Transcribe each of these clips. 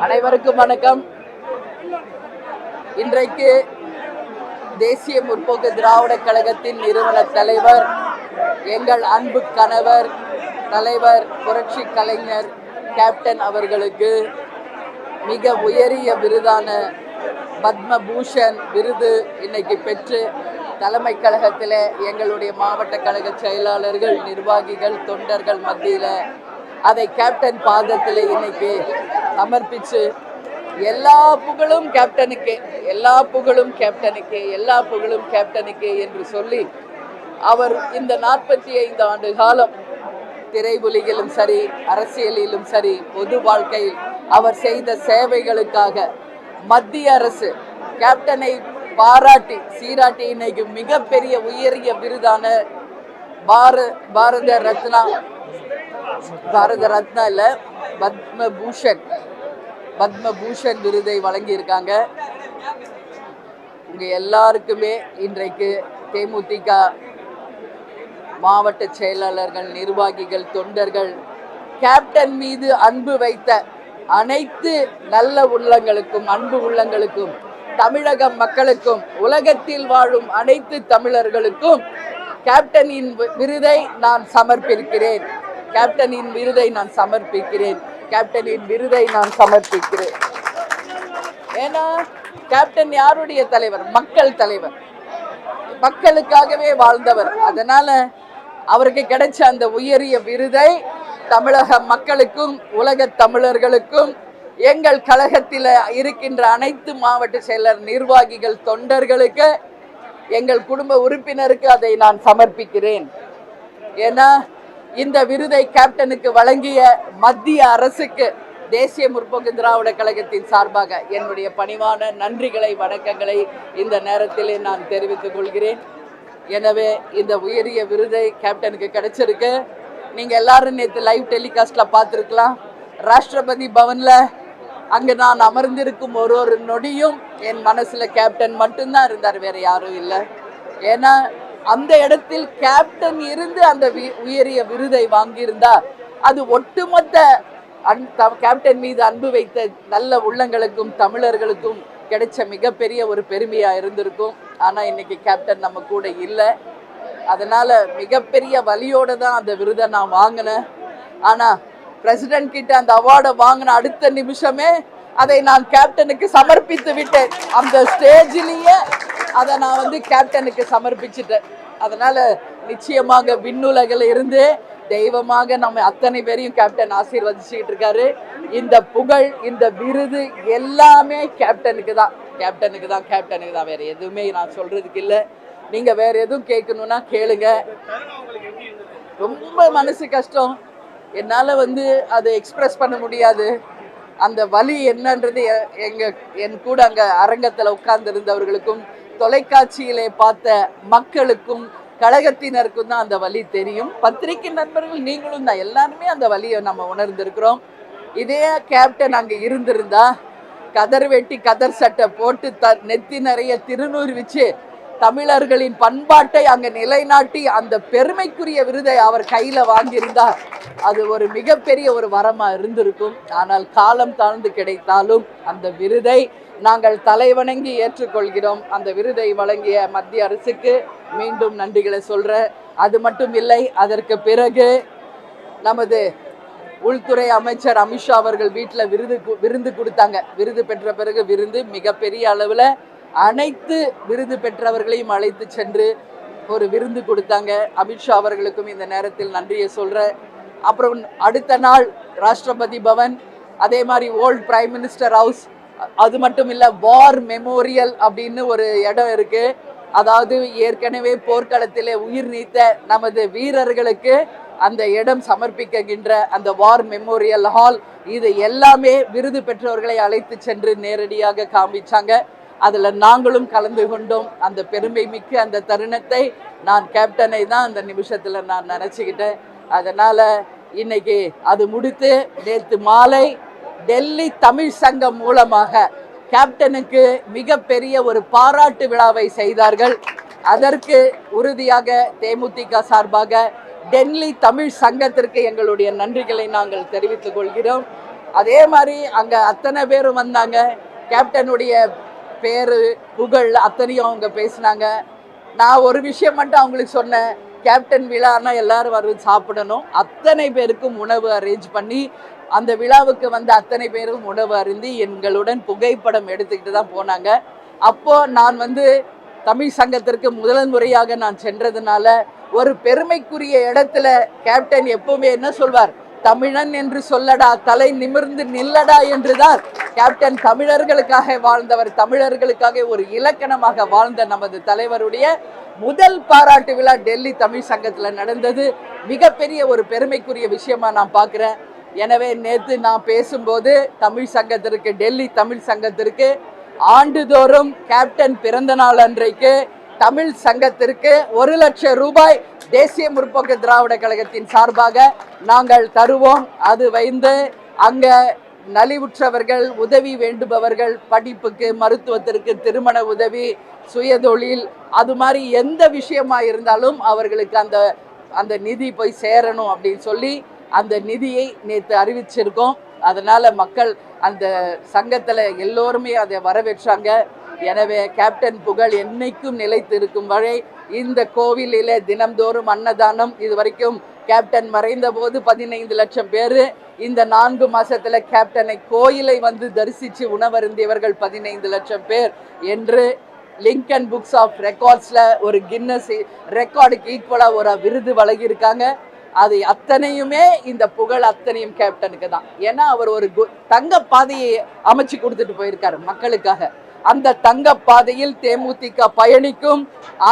அனைவருக்கும் வணக்கம். இன்றைக்கு தேசிய முற்போக்கு திராவிட கழகத்தின் நிறுவன தலைவர், எங்கள் அன்பு கணவர், தலைவர் புரட்சி கலைஞர் கேப்டன் அவர்களுக்கு மிக உயரிய விருதான பத்மபூஷன் விருது இன்னைக்கு பெற்று தலைமை கழகத்தில் எங்களுடைய மாவட்ட கழக செயலாளர்கள், நிர்வாகிகள், தொண்டர்கள் மத்தியில் அதை கேப்டன் பாதத்தில் இன்னைக்கு சமர்ப்பித்து எல்லா புகழும் கேப்டனுக்கே, எல்லா புகழும் கேப்டனுக்கே, எல்லா புகழும் கேப்டனுக்கே என்று சொல்லி அவர் இந்த 45 ஆண்டு காலம் திரையுலகிலும் சரி, அரசியலிலும் சரி, பொது வாழ்க்கையில் அவர் செய்த சேவைகளுக்காக மத்திய அரசு கேப்டனை பாராட்டி சீராட்டி இன்னைக்கு மிகப்பெரிய உயரிய விருதான பாரத ரத்னா இல்ல பத்மபூஷன் விருதை வழங்கியிருக்காங்க. உங்க எல்லாருக்குமே இன்றைக்கு தேமுதிக மாவட்ட செயலாளர்கள், நிர்வாகிகள், தொண்டர்கள் கேப்டன் மீது அன்பு வைத்த அனைத்து நல்ல உள்ளங்களுக்கும், அன்பு உள்ளங்களுக்கும், தமிழக மக்களுக்கும், உலகத்தில் வாழும் அனைத்து தமிழர்களுக்கும் கேப்டனின் விருதை நான் சமர்ப்பிக்கிறேன். கேப்டனின் விருதை நான் சமர்ப்பிக்கிறேன். கேப்டனின் விருதை நான் சமர்ப்பிக்கிறேன். ஏன்னா கேப்டன் யாருடைய தலைவர்? மக்கள் தலைவர், மக்களுக்காகவே வாழ்ந்தவர். அதனால அவருக்கு கிடைச்ச அந்த உயரிய விருதை தமிழக மக்களுக்கும், உலக தமிழர்களுக்கும், எங்கள் கழகத்தில் இருக்கின்ற அனைத்து மாவட்ட செயலர், நிர்வாகிகள், தொண்டர்களுக்கு, எங்கள் குடும்ப உறுப்பினருக்கு அதை நான் சமர்ப்பிக்கிறேன். ஏன்னா இந்த விருதை கேப்டனுக்கு வழங்கிய மத்திய அரசுக்கு தேசிய முற்போக்கு திராவிட கழகத்தின் சார்பாக என்னுடைய பணிவான நன்றிகளை, வணக்கங்களை இந்த நேரத்திலே நான் தெரிவித்துக் கொள்கிறேன். எனவே இந்த உயரிய விருதை கேப்டனுக்கு கிடைச்சிருக்கு. நீங்க எல்லாரும் நேற்று லைவ் டெலிகாஸ்ட்ல பார்த்துருக்கலாம். ராஷ்டிரபதி பவன்ல அங்கு நான் அமர்ந்திருக்கும் ஒரு நொடியும் என் மனசுல கேப்டன் மட்டும்தான் இருந்தார், வேற யாரும் இல்லை. ஏன்னா அந்த இடத்தில் கேப்டன் இருந்து அந்த உயரிய விருதை வாங்கியிருந்தா அது ஒட்டுமொத்த கேப்டன் மீது அன்பு வைத்த நல்ல உள்ளங்களுக்கும், தமிழர்களுக்கும் கிடைச்ச மிகப்பெரிய ஒரு பெருமையா இருந்திருக்கும். ஆனா இன்னைக்கு கேப்டன் நம்ம கூட இல்லை. அதனால மிகப்பெரிய வலியோட தான் அந்த விருதை நான் வாங்கினேன். ஆனா பிரசிடென்ட் கிட்ட அந்த அவார்டை வாங்கின அடுத்த நிமிஷமே அதை நான் கேப்டனுக்கு சமர்ப்பித்து விட்டேன். அந்த ஸ்டேஜிலேயே அதை நான் கேப்டனுக்கு சமர்ப்பிச்சுட்டேன். அதனால நிச்சயமாக விண்ணுலகில் இருந்து தெய்வமாக நம்ம அத்தனை பேரையும் கேப்டன் ஆசீர்வதிச்சுட்டு இருக்காரு. இந்த புகழ், இந்த விருது எல்லாமே கேப்டனுக்கு தான், கேப்டனுக்கு தான், கேப்டனுக்கு தான். வேற எதுவுமே நான் சொல்றதுக்கு இல்லை. நீங்க வேற எதுவும் கேட்கணும்னா கேளுங்க. ரொம்ப மனசு கஷ்டம், என்னால் அதை எக்ஸ்பிரஸ் பண்ண முடியாது. அந்த வலி என்னன்றது என் கூட அங்கே அரங்கத்தில் உட்கார்ந்து இருந்தவர்களுக்கும், தொலைக்காட்சியிலே பார்த்த மக்களுக்கும், கழகத்தினருக்கும் தான் அந்த வலி தெரியும். பத்திரிகை நண்பர்கள் நீங்களும் தான், எல்லாருமே அந்த வலியை நம்ம உணர்ந்திருக்கிறோம். இதே கேப்டன் அங்கே இருந்திருந்தா கதர் வெட்டி, கதர் சட்டை போட்டு, நெத்தி நிறைய திருநூறு வச்சு தமிழர்களின் பண்பாட்டை அங்க நிலைநாட்டி அந்த பெருமைக்குரிய விருதை அவர் கையில வாங்கியிருந்தார். அது ஒரு மிகப்பெரிய ஒரு வரமா இருந்திருக்கும். ஆனால் காலம் தாழ்ந்து கிடைத்தாலும் அந்த விருதை நாங்கள் தலைவணங்கி ஏற்றுக்கொள்கிறோம். அந்த விருதை வழங்கிய மத்திய அரசுக்கு மீண்டும் நன்றிகளை சொல்றேன். அது மட்டும் இல்லை, அதற்கு பிறகு நமது உள்துறை அமைச்சர் அமித்ஷா அவர்கள் வீட்டில் விருந்து கொடுத்தாங்க. விருது பெற்ற பிறகு விருந்து மிகப்பெரிய அளவில் அனைத்து விருது பெற்றவர்களையும் அழைத்து சென்று ஒரு விருந்து கொடுத்தாங்க. அமித்ஷா அவர்களுக்கும் இந்த நேரத்தில் நன்றியை சொல்கிறேன். அப்புறம் அடுத்த நாள் ராஷ்டிரபதி பவன், அதே மாதிரி ஓல்ட் பிரைம் மினிஸ்டர் ஹவுஸ், அது மட்டும் இல்லை வார் மெமோரியல் அப்படின்னு ஒரு இடம் இருக்குது. அதாவது ஏற்கனவே போர்க்களத்திலே உயிர் நீத்த நமது வீரர்களுக்கு அந்த இடம் சமர்ப்பிக்கின்ற அந்த வார் மெமோரியல் ஹால், இது எல்லாமே விருது பெற்றவர்களை அழைத்து சென்று நேரடியாக காமிச்சாங்க. அதில் நாங்களும் கலந்து கொண்டோம். அந்த பெருமை மிக்க அந்த தருணத்தை நான் கேப்டனை தான் அந்த நிமிஷத்தில் நான் நினச்சிக்கிட்டேன். அதனால் இன்னைக்கு அது முடித்து நேற்று மாலை டெல்லி தமிழ் சங்கம் மூலமாக கேப்டனுக்கு மிகப்பெரிய ஒரு பாராட்டு விழாவை செய்தார்கள். அதற்கு உறுதியாக தேமுதிக சார்பாக டெல்லி தமிழ் சங்கத்திற்கு எங்களுடைய நன்றிகளை நாங்கள் தெரிவித்துக் கொள்கிறோம். அதே மாதிரி அங்கே அத்தனை பேரும் வந்தாங்க. கேப்டனுடைய பேரு புகழ் அத்தனையும் அவங்க பேசினாங்க. நான் ஒரு விஷயம் மட்டும் அவங்களுக்கு சொன்னேன், கேப்டன் விழான்னா எல்லாரும் வந்து சாப்பிடணும். அத்தனை பேருக்கும் உணவு அரேஞ்ச் பண்ணி அந்த விழாவுக்கு வந்து அத்தனை பேரும் உணவு அருந்தி எங்களுடன் புகைப்படம் எடுத்துக்கிட்டு தான் போனாங்க. அப்போ நான் வந்து தமிழ் சங்கத்திற்கு முதல் முறையாக நான் சென்றதுனால ஒரு பெருமைக்குரிய இடத்துல கேப்டன் எப்பவுமே என்ன சொல்வார், தமிழன் என்று சொல்லடா, தலை நிமிர்ந்து நில்லடா என்றுதான். கேப்டன் தமிழர்களுக்காக வாழ்ந்தவர், தமிழர்களுக்காக ஒரு இலக்கணமாக வாழ்ந்த நமது தலைவருடைய முதல் பாராட்டு விழா டெல்லி தமிழ் சங்கத்தில் நடந்தது. மிகப்பெரிய ஒரு பெருமைக்குரிய விஷயமா நான் பார்க்குறேன். எனவே நேற்று நான் பேசும்போது தமிழ் சங்கத்திற்கு, டெல்லி தமிழ் சங்கத்திற்கு ஆண்டுதோறும் கேப்டன் பிறந்த நாள் அன்றைக்கு தமிழ் சங்கத்திற்கு 1 லட்சம் ரூபாய் தேசிய முற்போக்கு திராவிட கழகத்தின் சார்பாக நாங்கள் தருவோம். அது வைந்து அங்க நலிவுற்றவர்கள், உதவி வேண்டுபவர்கள், படிப்புக்கு, மருத்துவத்திற்கு, திருமண உதவி, சுயதொழில், அது மாதிரி எந்த விஷயமா இருந்தாலும் அவர்களுக்கு அந்த நிதி போய் சேரணும் அப்படின்னு சொல்லி அந்த நிதியை நேற்று அறிவிச்சிருக்கோம். அதனால மக்கள் அந்த சங்கத்தில் எல்லோருமே அதை வரவேற்றாங்க. எனவே கேப்டன் புகழ் என்னைக்கும் நிலைத்து இருக்கும் வரை இந்த கோவிலில் தினம்தோறும் அன்னதானம், இது வரைக்கும் கேப்டன் மறைந்த போது 15 லட்சம் பேர், இந்த 4 மாசத்துல கேப்டனை கோயிலை வந்து தரிசித்து உணவருந்தியவர்கள் 15 லட்சம் பேர் என்று லிங்கன் புக்ஸ் ஆஃப் ரெக்கார்ட்ஸில் ஒரு கின்னஸ் ரெக்கார்டுக்கு ஈக்குவலாக ஒரு விருது வழங்கியிருக்காங்க. அது அத்தனையுமே இந்த புகழ் அத்தனையும் கேப்டனுக்கு தான். ஏன்னா அவர் ஒரு தங்க பாதையை அமைச்சு கொடுத்துட்டு போயிருக்காரு மக்களுக்காக. அந்த தங்க பாதையில் தேமுதிக பயணிக்கும்.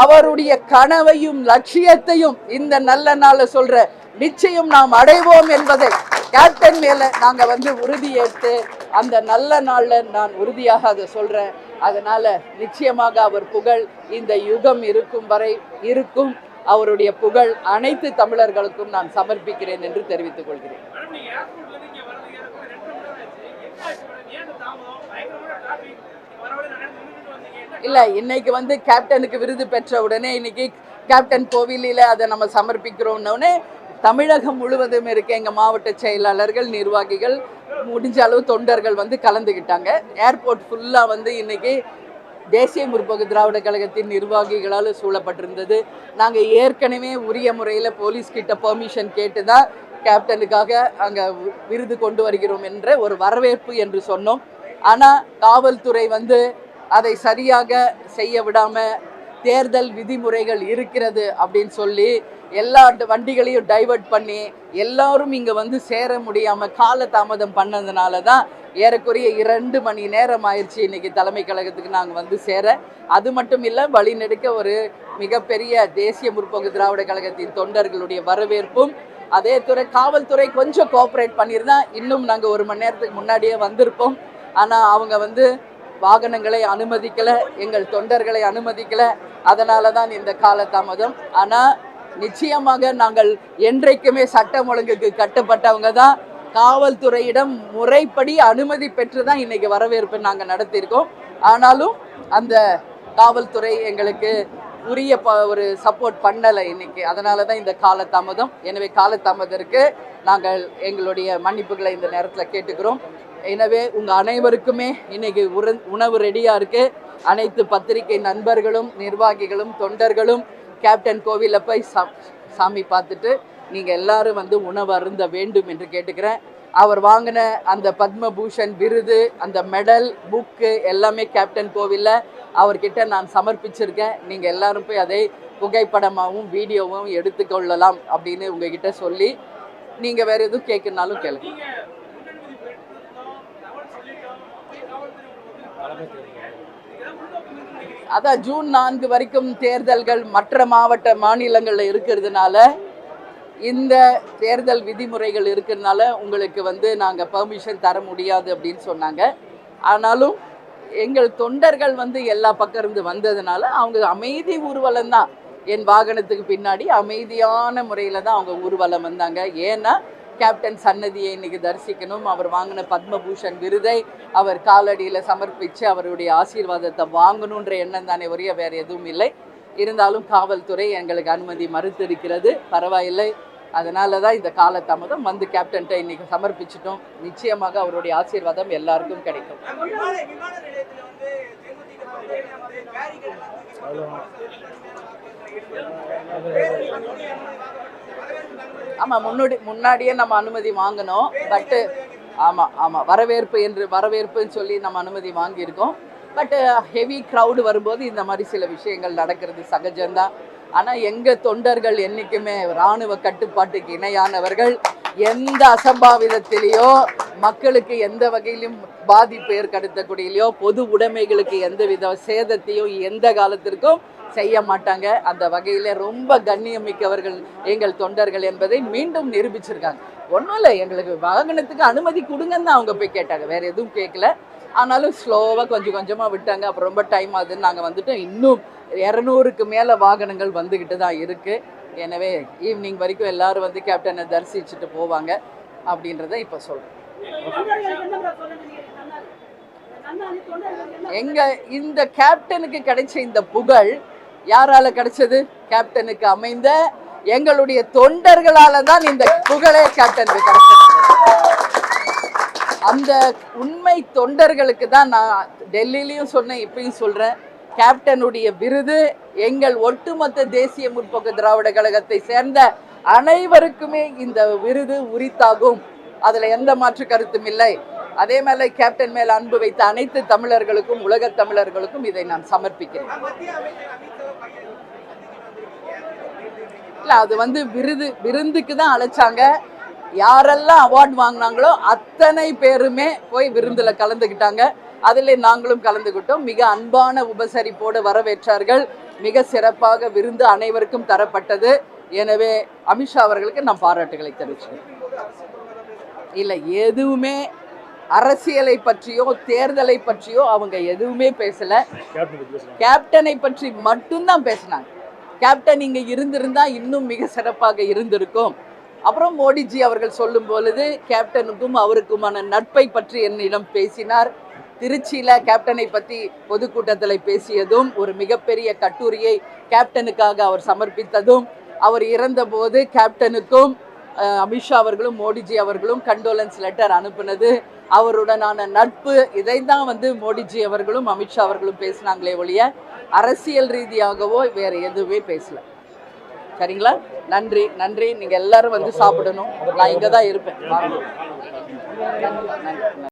அவருடைய கனவையும் லட்சியத்தையும் இந்த நல்ல நாள சொல்ற நிச்சயம் நாம் அடைவோம் என்பதை கேப்டன் மேல நாங்க வந்து உறுதியேற்று அந்த நல்ல நாள்ல நான் உறுதியாக அதை சொல்றேன். அதனால நிச்சயமாக அவர் புகழ் இந்த யுகம் இருக்கும் வரை இருக்கும். அவருடைய புகழ் அனைத்து தமிழர்களுக்கும் நான் சமர்ப்பிக்கிறேன் என்று தெரிவித்துக் கொள்கிறேன். இல்லை, இன்னைக்கு வந்து கேப்டனுக்கு விருது பெற்ற உடனே இன்னைக்கு கேப்டன் கோவிலில் அதை நம்ம சமர்ப்பிக்கிறோம்னே தமிழகம் முழுவதும் இருக்க எங்கள் மாவட்ட செயலாளர்கள், நிர்வாகிகள், முடிஞ்ச அளவு தொண்டர்கள் வந்து கலந்துக்கிட்டாங்க. ஏர்போர்ட் ஃபுல்லாக வந்து இன்னைக்கு தேசிய முற்போக்கு திராவிட கழகத்தின் நிர்வாகிகளால் சூழப்பட்டிருந்தது. நாங்கள் ஏற்கனவே உரிய முறையில் போலீஸ்கிட்ட பெர்மிஷன் கேட்டு தான் கேப்டனுக்காக அங்கே விருது கொண்டு வருகிறோம் என்ற ஒரு வரவேற்பு என்று சொன்னோம். ஆனால் காவல்துறை வந்து அதை சரியாக செய்ய விடாமல் தேர்தல் விதிமுறைகள் இருக்கிறது அப்படின்னு சொல்லி எல்லா வண்டிகளையும் டைவர்ட் பண்ணி எல்லாரும் இங்கே வந்து சேர முடியாமல் காலதாமதம் பண்ணதுனால தான் ஏறக்குறைய 2 மணி நேரம் ஆயிடுச்சு இன்னைக்கு தலைமை கழகத்துக்கு நாங்கள் வந்து சேர. அது மட்டும் இல்லை, வழிநெடுக்க ஒரு மிகப்பெரிய தேசிய முற்போக்கு திராவிட கழகத்தின் தொண்டர்களுடைய வரவேற்பும், அதே துறை காவல்துறை கொஞ்சம் கோஆப்ரேட் பண்ணியிருந்தா இன்னும் நாங்கள் 1 மணி நேரத்துக்கு முன்னாடியே வந்திருப்போம். ஆனால் அவங்க வந்து வாகனங்களை அனுமதிக்கலை, எங்கள் தொண்டர்களை அனுமதிக்கலை. அதனால தான் இந்த காலதாமதம். ஆனால் நிச்சயமாக நாங்கள் என்றைக்குமே சட்டம் ஒழுங்குக்கு கட்டுப்பட்டவங்க தான். காவல்துறையிடம் முறைப்படி அனுமதி பெற்று தான் இன்னைக்கு வரவேற்பு நாங்கள் நடத்தியிருக்கோம். ஆனாலும் அந்த காவல்துறை எங்களுக்கு உரிய ஒரு சப்போர்ட் பண்ணலை இன்னைக்கு. அதனால தான் இந்த காலதாமதம். எனவே காலதாமதத்திற்கு நாங்கள் எங்களுடைய மன்னிப்புகளை இந்த நேரத்தில் கேட்டுக்கிறோம். எனவே உங்கள் அனைவருக்குமே இன்னைக்கு உணவு ரெடியாக இருக்குது. அனைத்து பத்திரிகை நண்பர்களும், நிர்வாகிகளும், தொண்டர்களும் கேப்டன் கோவிலில் போய் சாமி பார்த்துட்டு நீங்கள் எல்லாரும் வந்து உணவு அருந்த வேண்டும் என்று கேட்டுக்கிறேன். அவர் வாங்கின அந்த பத்மபூஷன் விருது, அந்த மெடல், புக்கு எல்லாமே கேப்டன் கோவிலில் அவர்கிட்ட நான் சமர்ப்பிச்சிருக்கேன். நீங்கள் எல்லாரும் போய் அதை புகைப்படமாகவும் வீடியோவும் எடுத்துக்கொள்ளலாம் அப்படின்னு உங்ககிட்ட சொல்லி, நீங்கள் வேறு எதுவும் கேட்கணுனாலும் கேளுங்க. அதான் ஜூன் 4 வரைக்கும் தேர்தல்கள் மற்ற மாநிலங்களில் இருக்கிறதுனால, இந்த தேர்தல் விதிமுறைகள் இருக்கிறதுனால உங்களுக்கு வந்து நாங்கள் பெர்மிஷன் தர முடியாது அப்படின்னு சொன்னாங்க. ஆனாலும் எங்கள் தொண்டர்கள் வந்து எல்லா பக்கம் இருந்து வந்ததுனால அவங்க அமைதி ஊர்வலம் தான். என் வாகனத்துக்கு பின்னாடி அமைதியான முறையில் தான் அவங்க ஊர்வலம் வந்தாங்க. ஏன்னா கேப்டன் சன்னதியை இன்னைக்கு தரிசிக்கணும், அவர் வாங்கின பத்மபூஷன் விருதை அவர் காலடியில் சமர்ப்பித்து அவருடைய ஆசீர்வாதத்தை வாங்கணுன்ற எண்ணம் தானே ஒரே வேறு எதுவும் இல்லை. இருந்தாலும் காவல்துறை எங்களுக்கு அனுமதி மறுத்திருக்கிறது. பரவாயில்லை, அதனால தான் இந்த காலதாமதம் வந்து கேப்டன்கிட்ட இன்னைக்கு சமர்ப்பிச்சிட்டோம். நிச்சயமாக அவருடைய ஆசீர்வாதம் எல்லாருக்கும் கிடைக்கும். ஆமாம், முன்னாடியே நம்ம அனுமதி வாங்கினோம். பட்டு ஆமாம் வரவேற்புன்னு சொல்லி நம்ம அனுமதி வாங்கியிருக்கோம். பட்டு ஹெவி க்ரௌடு வரும்போது இந்த மாதிரி சில விஷயங்கள் நடக்கிறது சகஜம்தான். ஆனால் எங்கள் தொண்டர்கள் என்றைக்குமே இராணுவ கட்டுப்பாட்டுக்கு இணையானவர்கள். எந்த அசம்பாவிதத்திலேயோ மக்களுக்கு எந்த வகையிலும் பாதிப்பு ஏற்படுத்தக்கூடியலையோ பொது உடைமைகளுக்கு எந்த வித சேதத்தையும் எந்த காலத்திற்கும் செய்ய மாட்டாங்க. அந்த வகையில் ரொம்ப கண்ணியமிக்கவர்கள் எங்கள் தொண்டர்கள் என்பதை மீண்டும் நிரூபிச்சிருக்காங்க. ஒன்றும் இல்லை, எங்களுக்கு வாகனத்துக்கு அனுமதி கொடுங்கன்னு தான் அவங்க போய் கேட்டாங்க, வேறு எதுவும் கேட்கல. ஆனாலும் ஸ்லோவாக கொஞ்சம் கொஞ்சமாக விட்டாங்க. அப்புறம் ரொம்ப டைம் ஆகுதுன்னு நாங்கள் வந்துட்டோம். இன்னும் 200க்கு மேலே வாகனங்கள் வந்துக்கிட்டு தான் இருக்குது. எனவே ஈவினிங் வரைக்கும் எல்லாரும் வந்து கேப்டனை தரிசிச்சுட்டு போவாங்க அப்படின்றத இப்போ சொல்கிறேன். இந்த கேப்டனுக்கு கிடைச்ச இந்த புகழ் யாரால கிடைச்சது? கேப்டனுக்கு அமைந்த எங்களுடைய தொண்டர்களால தான் இந்த புகழே கேப்டனுக்கு கிடைச்சது. அந்த உண்மை தொண்டர்களுக்கு தான் நான் டெல்லியிலையும் சொன்னேன், இப்பயும் சொல்கிறேன். கேப்டனுடைய விருது எங்கள் ஒட்டுமொத்த தேசிய முற்போக்கு திராவிட கழகத்தை சேர்ந்த அனைவருக்குமே இந்த விருது உரித்தாகும். அதில் எந்த மாற்று கருத்தும் இல்லை. அதே மேலே கேப்டன் மேல் அன்பு வைத்த அனைத்து தமிழர்களுக்கும் உலக தமிழர்களுக்கும் இதை நான் சமர்ப்பிக்கிறேன். இல்லை, அது வந்து விருந்துக்கு தான் அழைச்சாங்க. யாரெல்லாம் அவார்டு வாங்கினாங்களோ அத்தனை பேருமே போய் விருந்தில் கலந்துக்கிட்டாங்க. அதில் நாங்களும் கலந்துக்கிட்டோம். மிக அன்பான உபசரிப்போடு வரவேற்றார்கள். மிக சிறப்பாக விருந்து அனைவருக்கும் தரப்பட்டது. எனவே அமித்ஷா அவர்களுக்கு நான் பாராட்டுகளை தெரிவிச்சேன். இல்லை, எதுவுமே அரசியலை பற்றியோ தேர்தலை பற்றியோ அவங்க எதுவுமே பேசலை. கேப்டனை பற்றி மட்டும்தான் பேசினாங்க. கேப்டன் இங்கே இருந்திருந்தா இன்னும் மிக சிறப்பாக இருந்திருக்கும். அப்புறம் மோடிஜி அவர்கள் சொல்லும் பொழுது கேப்டனுக்கும் அவருக்குமான நட்பை பற்றி என்னிடம் பேசினார். திருச்சியில் கேப்டனை பற்றி பொதுக்கூட்டத்தில் பேசியதும், ஒரு மிகப்பெரிய கட்டுரையை கேப்டனுக்காக அவர் சமர்ப்பித்ததும், அவர் இறந்தபோது கேப்டனுக்கும் அமித்ஷா அவர்களும் மோடிஜி அவர்களும் கண்டோலன்ஸ் லெட்டர் அனுப்புனது, அவருடனான நட்பு, இதை தான் வந்து மோடிஜி அவர்களும் அமித்ஷா அவர்களும் பேசினாங்களே ஒழிய அரசியல் ரீதியாகவோ வேறு எதுவுமே பேசல. சரிங்களா? நன்றி நன்றி. நீங்கள் எல்லாரும் வந்து சாப்பிடணும். நான் இங்கே தான் இருப்பேன். நன்றி நன்றி.